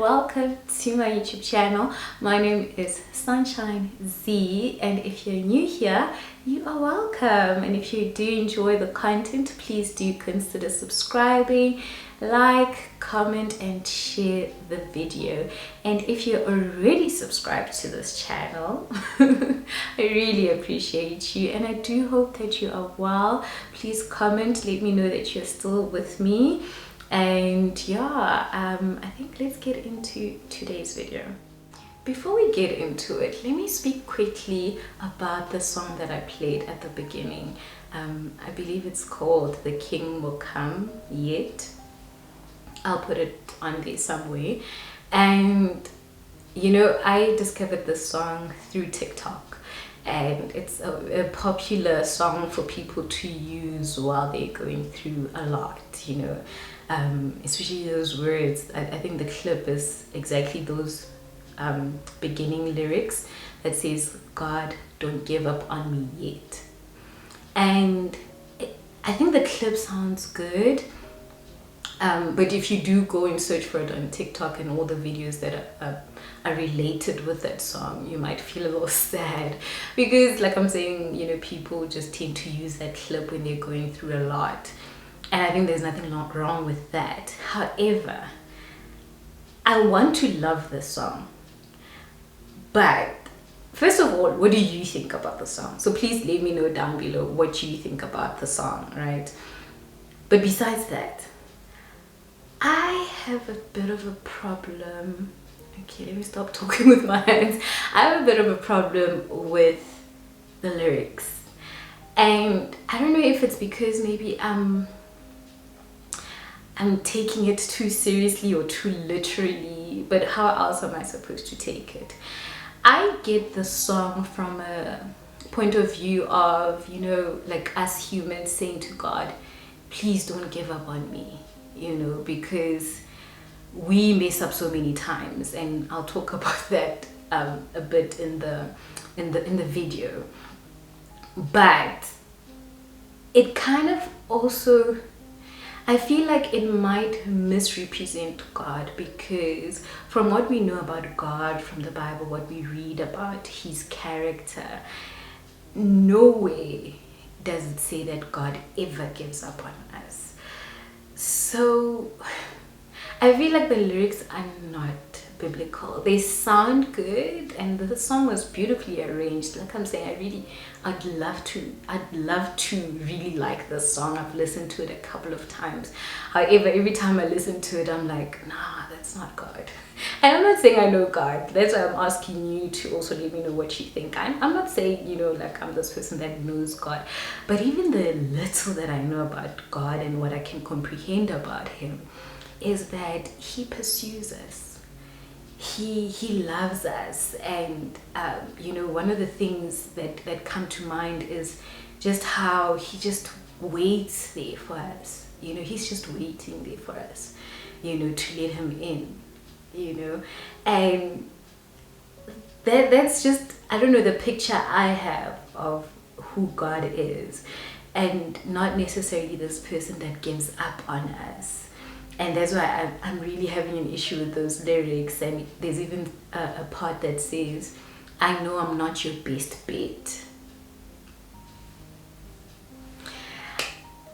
welcome to my YouTube channel. My name is Sunshine Zee, and if you're new here, you are welcome. And if you do enjoy the content, please do consider subscribing, like, comment, and share the video. And if you're already subscribed to this channel, I really appreciate you, and I do hope that you are well. Please comment, let me know that you're still with me. And yeah, I think let's get into today's video. Before we get into it, let me speak quickly about the song that I played at the beginning. I believe it's called The King Will Come Yet. I'll put it on there somewhere. And you know, I discovered this song through TikTok, and it's a popular song for people to use while they're going through a lot, you know. Especially those words. I think the clip is exactly those beginning lyrics that says, God, don't give up on me yet. And I think the clip sounds good, but if you do go and search for it on TikTok and all the videos that are related with that song, you might feel a little sad, because like I'm saying, you know, people just tend to use that clip when they're going through a lot. And I think there's nothing wrong with that. However, I want to love this song. But first of all, what do you think about the song? So please let me know down below what you think about the song, right? But besides that, I have a bit of a problem. Okay, let me stop talking with my hands. I have a bit of a problem with the lyrics. And I don't know if it's because maybe I'm taking it too seriously or too literally, but how else am I supposed to take it? I get the song from a point of view of, you know, like us humans saying to God, please don't give up on me, you know, because we mess up so many times, and I'll talk about that a bit in the video. But it kind of also, I feel like it might misrepresent God, because from what we know about God from the Bible, what we read about his character, nowhere does it say that God ever gives up on us. So I feel like the lyrics are not biblical. They sound good, and the song was beautifully arranged. Like I'm saying, I'd love to really like this song. I've listened to it a couple of times. However, every time I listen to it, I'm like, nah, that's not God. And I'm not saying I know God. That's why I'm asking you to also let me know what you think. I'm not saying, you know, like I'm this person that knows God, but even the little that I know about God and what I can comprehend about him is that he pursues us. He loves us. And you know, one of the things that come to mind is just how he just waits there for us. You know, he's just waiting there for us, you know, to let him in, you know. And that's just, I don't know, the picture I have of who God is, and not necessarily this person that gives up on us. And that's why I'm really having an issue with those lyrics. And there's even a part that says, I know I'm not your best bet.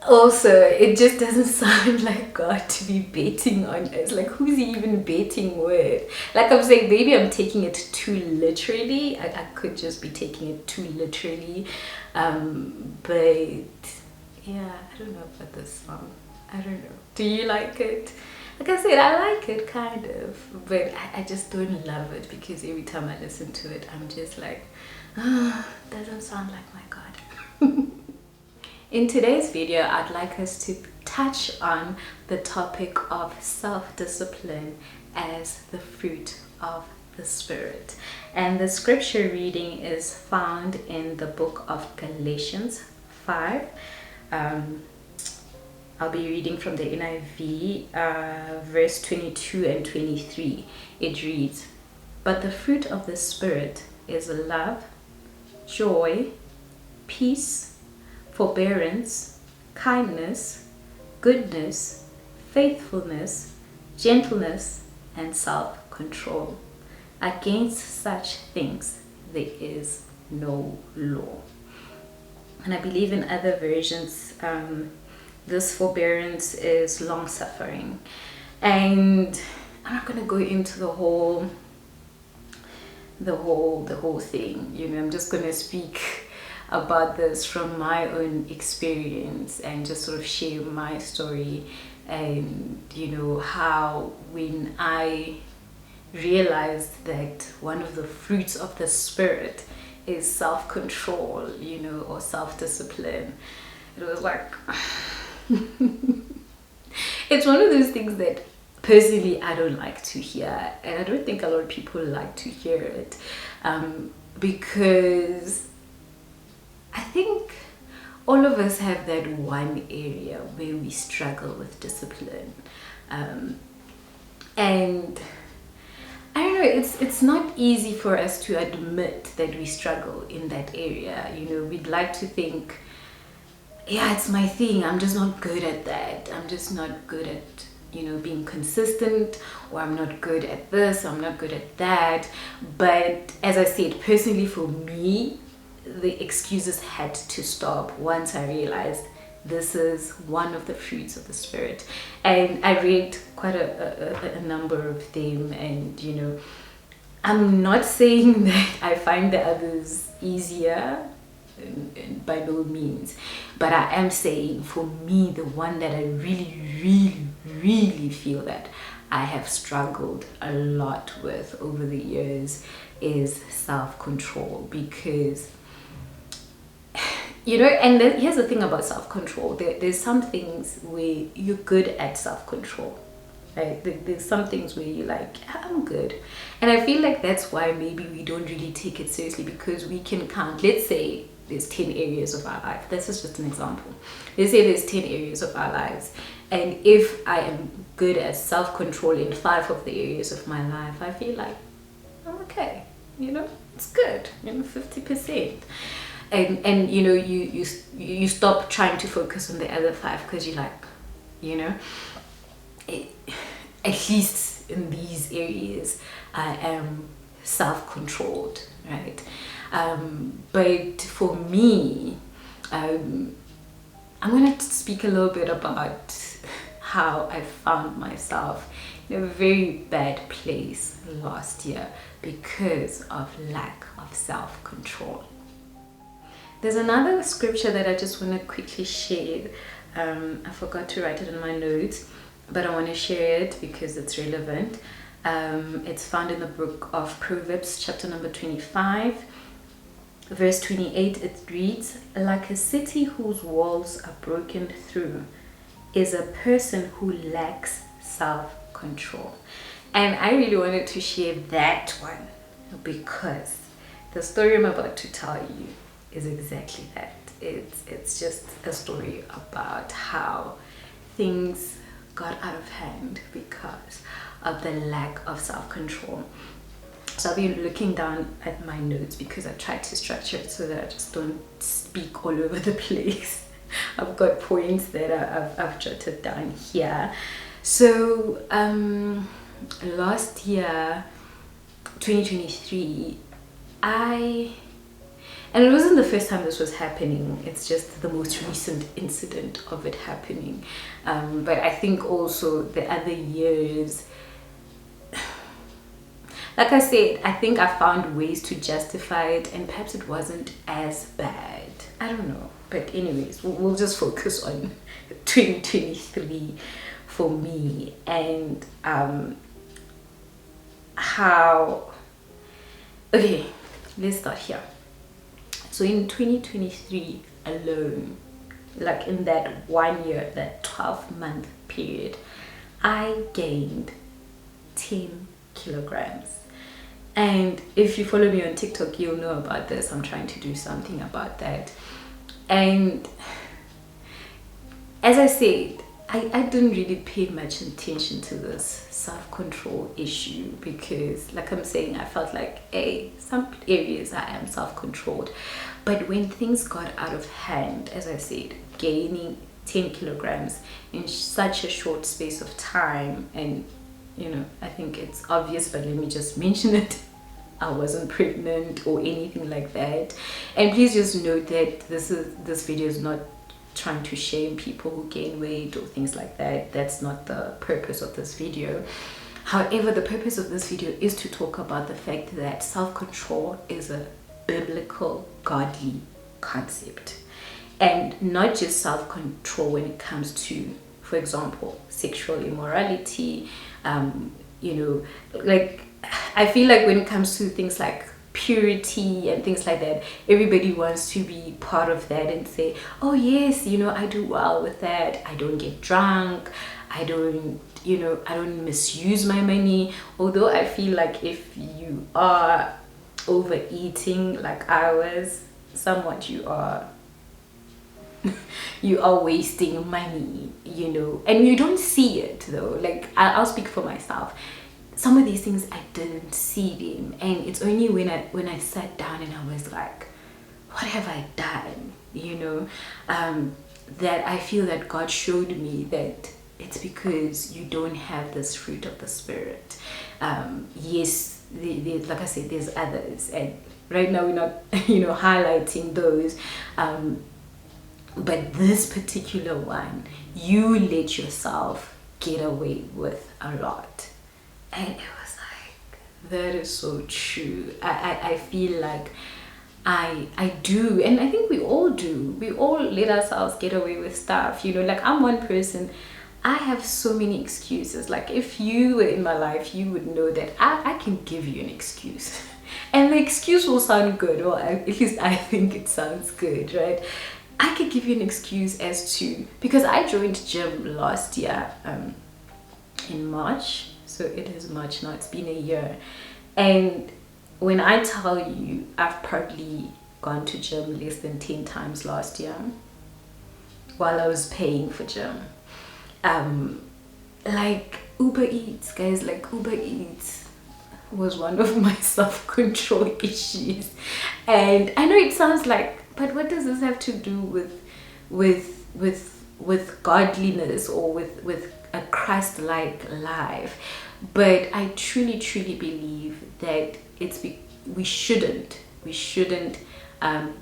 Also, it just doesn't sound like God to be betting on us. Like, who's he even betting with? Like I'm saying, maybe I'm taking it too literally. I could just be taking it too literally. But yeah, I don't know about this song. I don't know. Do you like it? Like I said, I like it kind of, but I just don't love it, because every time I listen to it, I'm just like, doesn't sound like my God. In today's video, I'd like us to touch on the topic of self-discipline as the fruit of the Spirit. And the scripture reading is found in the book of Galatians 5. I'll be reading from the NIV, verse 22 and 23. It reads, but the fruit of the Spirit is love, joy, peace, forbearance, kindness, goodness, faithfulness, gentleness, and self-control. self-control. Against such things there is no law. And I believe in other versions, this forbearance is long-suffering. And I'm not going to go into the whole thing. You know, I'm just going to speak about this from my own experience and just sort of share my story, and you know how when I realized that one of the fruits of the spirit is self-control, you know, or self-discipline, it was like it's one of those things that personally I don't like to hear, and I don't think a lot of people like to hear it, because I think all of us have that one area where we struggle with discipline, and I don't know, it's not easy for us to admit that we struggle in that area. You know, we'd like to think, yeah, it's my thing, I'm just not good at that, I'm just not good at, you know, being consistent, or I'm not good at this, I'm not good at that. But as I said, personally for me, the excuses had to stop once I realized this is one of the fruits of the spirit. And I read quite a number of them, and you know, I'm not saying that I find the others easier, and by no means, but I am saying for me, the one that I really feel that I have struggled a lot with over the years is self-control. Because you know, and here's the thing about self-control, there's some things where you're good at self-control, right? There's some things where you're like, I'm good. And I feel like that's why maybe we don't really take it seriously, because we can count, let's say there's 10 areas of our life. This is just an example. Let's say there's 10 areas of our lives, and if I am good at self-control in 5 of the areas of my life, I feel like I'm okay, you know, it's good, you know, 50%. And you know, you stop trying to focus on the other 5, because you're like, you know, at least in these areas I am self-controlled, right? But for me, I'm going to speak a little bit about how I found myself in a very bad place last year because of lack of self-control. There's another scripture that I just want to quickly share. I forgot to write it in my notes, but I want to share it because it's relevant. It's found in the book of Proverbs, chapter number 25, verse 28. It reads, like a city whose walls are broken through is a person who lacks self-control. And I really wanted to share that one because the story I'm about to tell you is exactly that. It's just a story about how things got out of hand because of the lack of self-control. So I've been looking down at my notes because I tried to structure it so that I just don't speak all over the place. I've got points that I've jotted down here. So last year, 2023, and it wasn't the first time this was happening, it's just the most recent incident of it happening. But I think also the other years, like I said, I think I found ways to justify it, and perhaps it wasn't as bad. I don't know. But anyways, we'll just focus on 2023 for me, and how... Okay, let's start here. So in 2023 alone, like in that 1 year, that 12-month period, I gained 10 kilograms. And if you follow me on TikTok, you'll know about this. I'm trying to do something about that. And as I said, I didn't really pay much attention to this self-control issue because, like I'm saying, I felt like, some areas I am self-controlled. But when things got out of hand, as I said, gaining 10 kilograms in such a short space of time, and you know, I think it's obvious, but let me just mention it. I wasn't pregnant or anything like that. And please just note that this video is not trying to shame people who gain weight or things like that. That's not the purpose of this video. However, the purpose of this video is to talk about the fact that self-control is a biblical, godly concept, and not just self-control when it comes to, for example, sexual immorality. You know, like, I feel like when it comes to things like purity and things like that, everybody wants to be part of that and say, oh yes, you know, I do well with that. I don't get drunk. I don't, you know, I don't misuse my money. Although I feel like if you are overeating like I was, somewhat you are wasting money, you know, and you don't see it though. Like, I'll speak for myself. Some of these things I didn't see them, and it's only when I sat down and I was like, what have I done, you know, that I feel that God showed me that it's because you don't have this fruit of the Spirit. Yes, like I said, there's others, and right now we're not, you know, highlighting those, but this particular one, you let yourself get away with a lot. And it was like, that is so true. I feel like I do, and I think we all do. We all let ourselves get away with stuff, you know. Like, I'm one person, I have so many excuses. Like, if you were in my life, you would know that I can give you an excuse. And the excuse will sound good, or at least I think it sounds good, right? I could give you an excuse as to, because I joined gym last year in March. So it is March now, it's been a year. And when I tell you, I've probably gone to gym less than 10 times last year while I was paying for gym. Like Uber Eats, guys, like Uber Eats was one of my self-control issues. And I know it sounds like, but what does this have to do with godliness or with a Christ-like life? But I truly believe that we shouldn't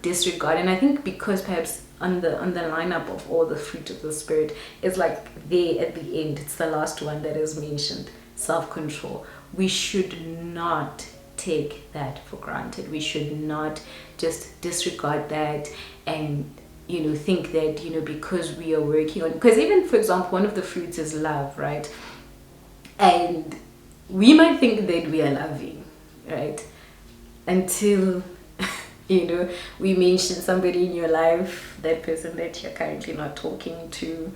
disregard. And I think because perhaps on the lineup of all the fruit of the Spirit, it's like there at the end, it's the last one that is mentioned, self-control. We should not take that for granted. We should not just disregard that and, you know, think that, you know, because we are working on, because even, for example, one of the fruits is love, right? And we might think that we are loving, right? Until, you know, we mention somebody in your life, that person that you're currently not talking to,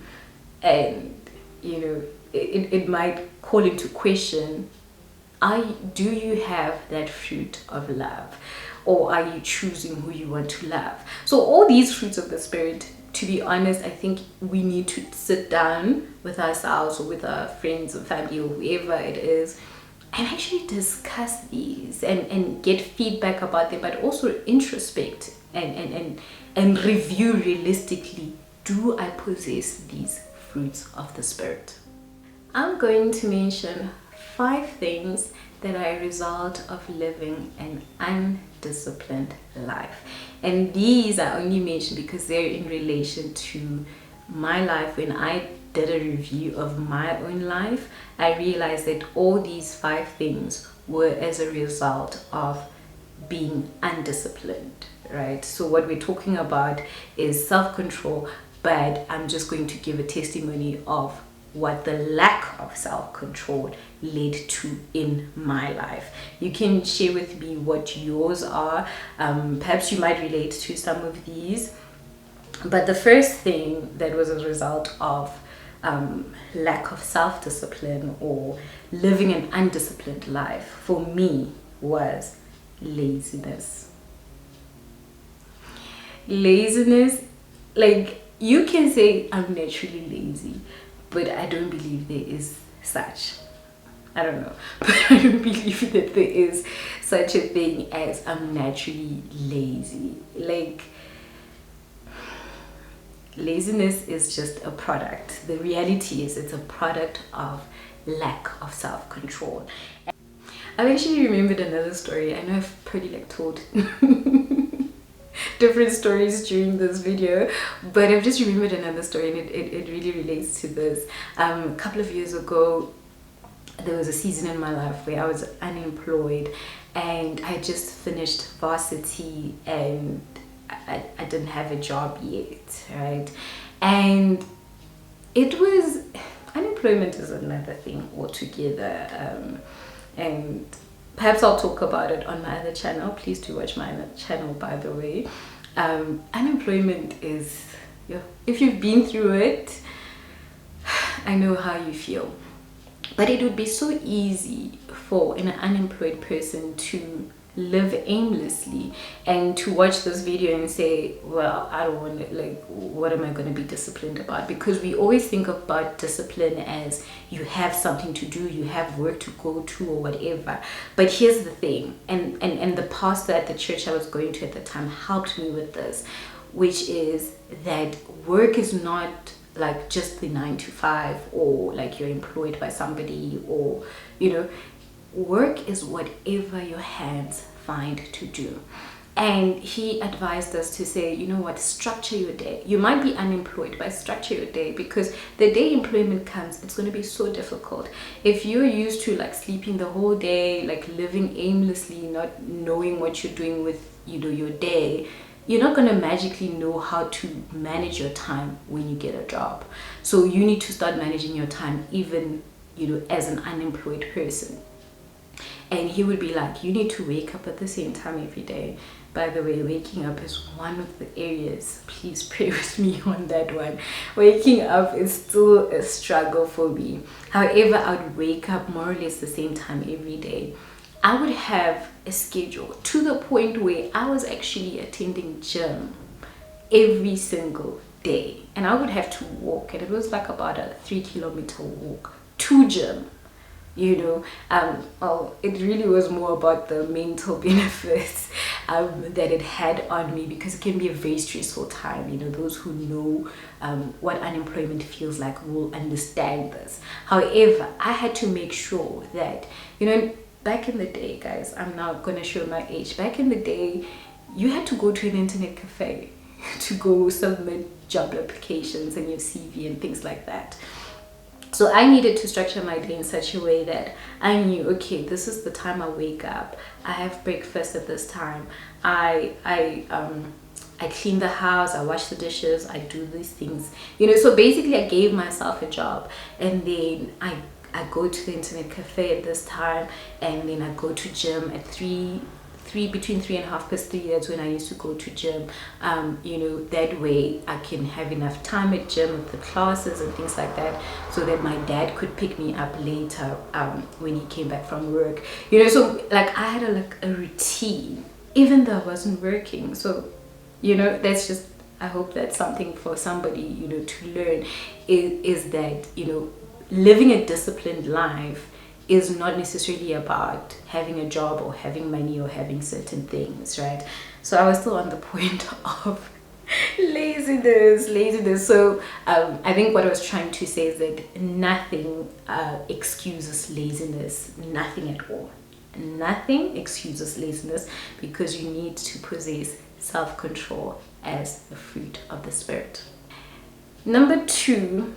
and, you know, it might call into question, do you have that fruit of love? Or are you choosing who you want to love? So all these fruits of the Spirit, to be honest, I think we need to sit down with ourselves or with our friends or family or whoever it is and actually discuss these and get feedback about them, but also introspect and review realistically, do I possess these fruits of the Spirit? I'm going to mention 5 things that are a result of living an undisciplined life. And these I only mention because they're in relation to my life. When I did a review of my own life, I realized that all these 5 things were as a result of being undisciplined, right? So what we're talking about is self-control, but I'm just going to give a testimony of what the lack of self-control led to in my life. You can share with me what yours are. Perhaps you might relate to some of these. But the first thing that was a result of lack of self-discipline or living an undisciplined life for me was laziness. Laziness, like, you can say I'm naturally lazy, but I don't believe there is such. I don't know, but I don't believe that there is such a thing as I'm naturally lazy. Like, laziness is just a product. The reality is it's a product of lack of self-control. I've actually remembered another story. I know I've pretty like told different stories during this video, but I've just remembered another story, and it really relates to this. A couple of years ago, there was a season in my life where I was unemployed, and I just finished varsity, and I didn't have a job yet, right? And it was, unemployment is another thing altogether, and perhaps I'll talk about it on my other channel. Please do watch my other channel, by the way. Unemployment is, if you've been through it, I know how you feel. But it would be so easy for an unemployed person to live aimlessly and to watch this video and say, well, I don't want to, like, what am I going to be disciplined about? Because we always think about discipline as you have something to do, you have work to go to or whatever. But here's the thing, and the pastor at the church I was going to at the time helped me with this, which is that work is not like just the 9 to 5, or like you're employed by somebody, or work is whatever your hands find to do. And he advised us to say, you know what, structure your day. You might be unemployed, but structure your day, because the day employment comes, it's going to be so difficult. If you're used to like sleeping the whole day, like living aimlessly, not knowing what you're doing with your day, you're not going to magically know how to manage your time when you get a job. So you need to start managing your time even as an unemployed person. And he would be like, you need to wake up at the same time every day. By the way, waking up is one of the areas, please pray with me on that one. Waking up is still a struggle for me. However, I would wake up more or less the same time every day. I would have a schedule to the point where I was actually attending gym every single day, and I would have to walk, and it was like about a 3-kilometer walk to gym. Well, it really was more about the mental benefits that it had on me, because it can be a very stressful time. Those who know what unemployment feels like will understand this. However, I had to make sure that, back in the day, guys, I'm now gonna show my age. Back in the day, you had to go to an internet cafe to go submit job applications and your CV and things like that. So I needed to structure my day in such a way that I knew, okay, this is the time I wake up, I have breakfast at this time, I clean the house, I wash the dishes, I do these things. So basically I gave myself a job, and then I go to the internet cafe at this time, and then I go to gym at between 3:30 that's when I used to go to gym. That way I can have enough time at gym with the classes and things like that, so that my dad could pick me up later when he came back from work. So like I had a routine even though I wasn't working. So that's just, I hope that's something for somebody to learn, is that living a disciplined life is not necessarily about having a job or having money or having certain things, right? So I was still on the point of laziness. So I think what I was trying to say is that nothing excuses laziness, nothing at all. Nothing excuses laziness, because you need to possess self-control as the fruit of the Spirit. Number 2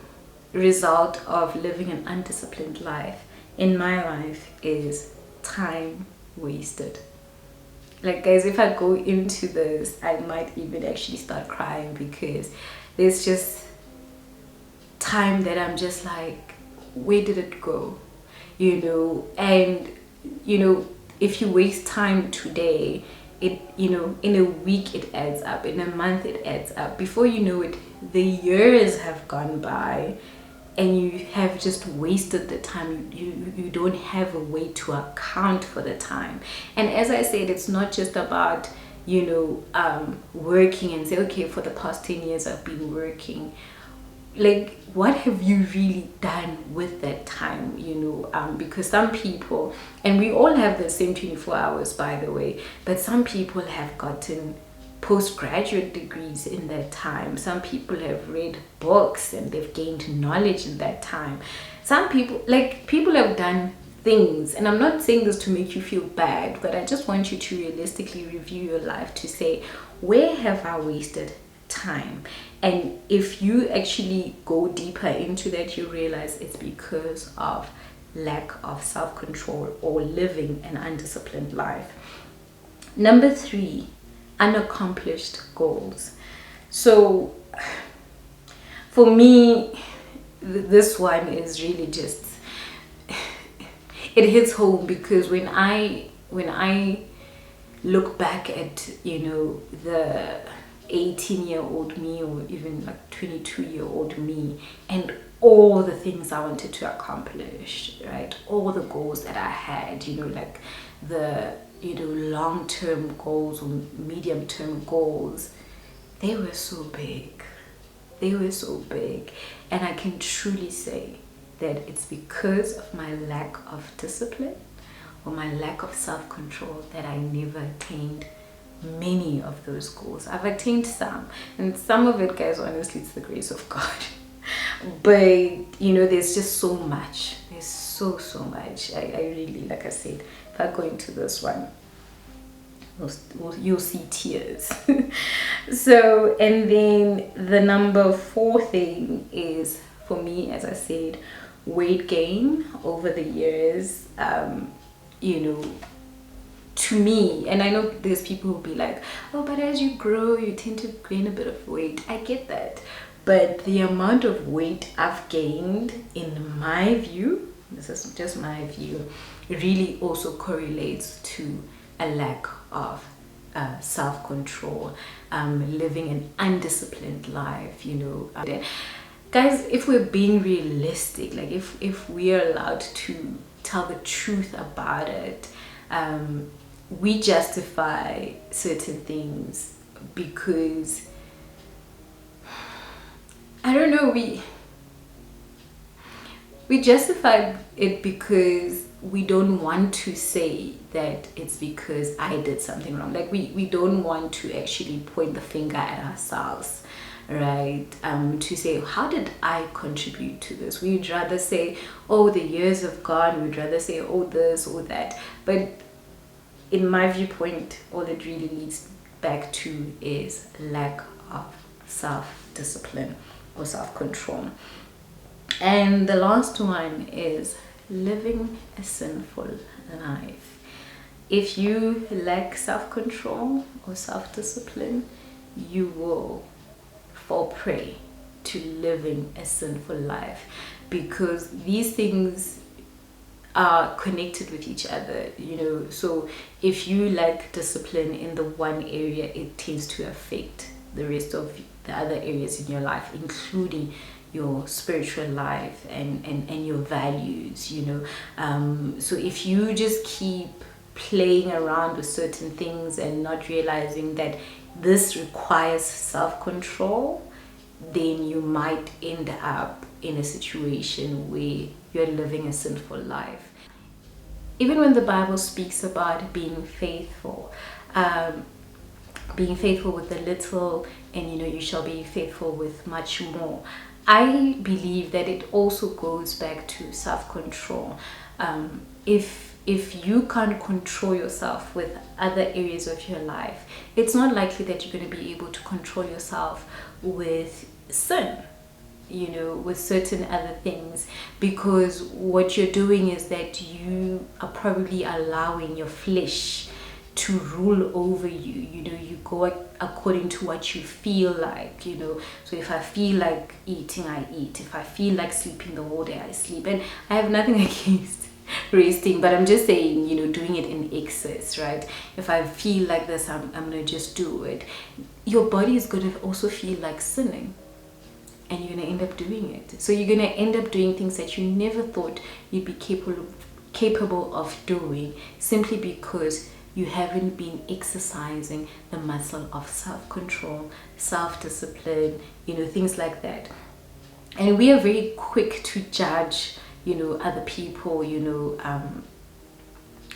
result of living an undisciplined life in my life is time wasted. Like, guys, if I go into this, I might even actually start crying, because there's just time that I'm just like, where did it go? And if you waste time today, it in a week it adds up, in a month it adds up. Before you know it, the years have gone by, and you have just wasted the time. You don't have a way to account for the time. And as I said, it's not just about working and say, okay, for the past 10 years I've been working. Like, what have you really done with that time? Because some people, and we all have the same 24 hours, by the way, but some people have gotten postgraduate degrees in that time. Some people have read books and they've gained knowledge in that time. Some people, like, people have done things, and I'm not saying this to make you feel bad, but I just want you to realistically review your life to say, where have I wasted time? And if you actually go deeper into that, you realize it's because of lack of self-control or living an undisciplined life. Number 3, unaccomplished goals. So for me, this one is really just, it hits home, because when I look back at, you know, the 18-year-old me, or even like 22-year-old me, and all the things I wanted to accomplish, right? All the goals that I had, you know, like the, you know, long-term goals or medium-term goals, they were so big. They were so big. And I can truly say that it's because of my lack of discipline or my lack of self-control that I never attained many of those goals. I've attained some, and some of it, guys, honestly, it's the grace of God. But, you know, there's just so much. There's so much. I really, like I said, if I go into this one, you'll see tears. So, and then the number 4 thing is, for me, as I said, weight gain over the years. You know, to me, and I know there's people who'll be like, oh, but as you grow, you tend to gain a bit of weight. I get that. But the amount of weight I've gained, in my view, this is just my view, really also correlates to a lack of self-control, living an undisciplined life, you know. Guys, if we're being realistic, like if we are allowed to tell the truth about it, we justify certain things because, I don't know, we justify it because we don't want to say that it's because I did something wrong. Like we don't want to actually point the finger at ourselves, right? To say, how did I contribute to this? We'd rather say, oh, the years have gone. We'd rather say, oh, this or that. But in my viewpoint, all it really leads back to is lack of self-discipline or self-control. And the last one is living a sinful life. If you lack self-control or self-discipline, you will fall prey to living a sinful life, because these things are connected with each other, you know. So if you lack discipline in the one area, it tends to affect the rest of the other areas in your life, including your spiritual life and your values, you know. So if you just keep playing around with certain things and not realizing that this requires self-control, then you might end up in a situation where you're living a sinful life. Even when the Bible speaks about being faithful with the little, and you know, you shall be faithful with much more, I believe that it also goes back to self-control. If you can't control yourself with other areas of your life, it's not likely that you're going to be able to control yourself with sin, you know, with certain other things, because what you're doing is that you are probably allowing your flesh to rule over you. You know, you go according to what you feel like, you know. So if I feel like eating, I eat. If I feel like sleeping the whole day, I sleep. And I have nothing against resting, but I'm just saying, you know, doing it in excess, right? If I feel like this, I'm gonna just do it. Your body is gonna also feel like sinning, and you're gonna end up doing it. So you're gonna end up doing things that you never thought you'd be capable of doing, simply because you haven't been exercising the muscle of self-control, self-discipline, you know, things like that. And we are very quick to judge, you know, other people, you know,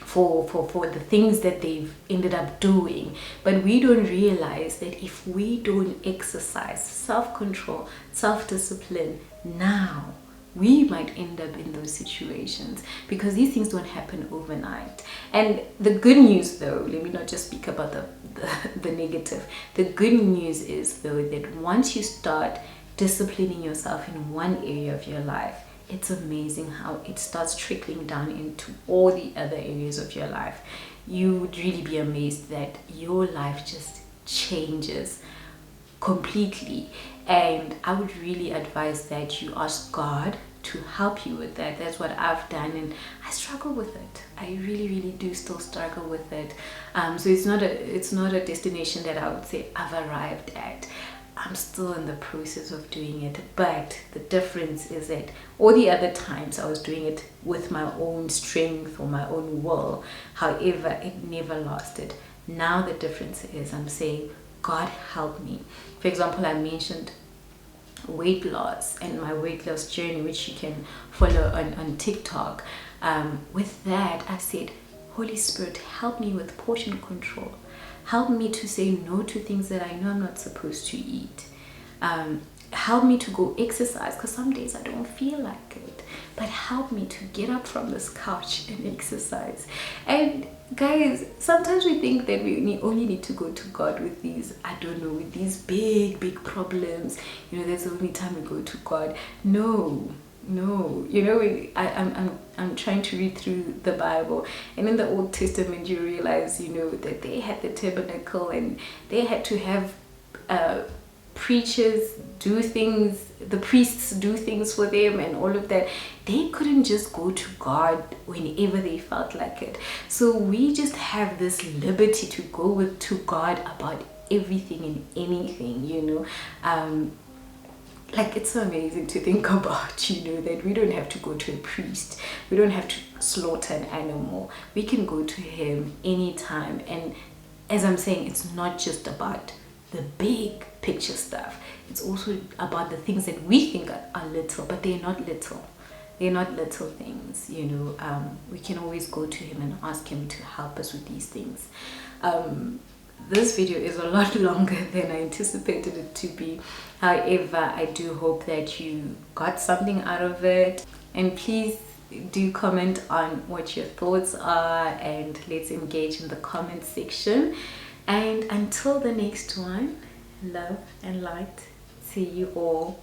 for the things that they've ended up doing. But we don't realize that if we don't exercise self-control, self-discipline now, we might end up in those situations, because these things don't happen overnight. And the good news, though, let me not just speak about the negative. The good news is, though, that once you start disciplining yourself in one area of your life, it's amazing how it starts trickling down into all the other areas of your life. You would really be amazed that your life just changes completely. And I would really advise that you ask God to help you with that. That's what I've done, and I struggle with it. I really do still struggle with it. So it's not a destination that I would say I've arrived at. I'm still in the process of doing it, but the difference is that all the other times I was doing it with my own strength or my own will. However, it never lasted. Now the difference is I'm saying, God help me. For example, I mentioned weight loss and my weight loss journey, which you can follow on TikTok. With that, I said, Holy Spirit, help me with portion control. Help me to say no to things that I know I'm not supposed to eat. Help me to go exercise, because some days I don't feel like it. But help me to get up from this couch and exercise. And guys, sometimes we think that we only need to go to God with these, I don't know, with these big problems. You know, that's the only time we go to God. No, you know, I'm trying to read through the Bible, and in the Old Testament you realize, you know, that they had the tabernacle and they had to have preachers do things, the priests do things for them and all of that. They couldn't just go to God whenever they felt like it. So we just have this liberty to go to God about everything and anything, you know. Like, it's so amazing to think about, you know, that we don't have to go to a priest. We don't have to slaughter an animal. We can go to him anytime. And as I'm saying, it's not just about the big picture stuff. It's also about the things that we think are little, but they're not little. They're not little things, you know. We can always go to him and ask him to help us with these things. This video is a lot longer than I anticipated it to be. However, I do hope that you got something out of it. And please do comment on what your thoughts are, and let's engage in the comment section. And until the next one, love and light to you all.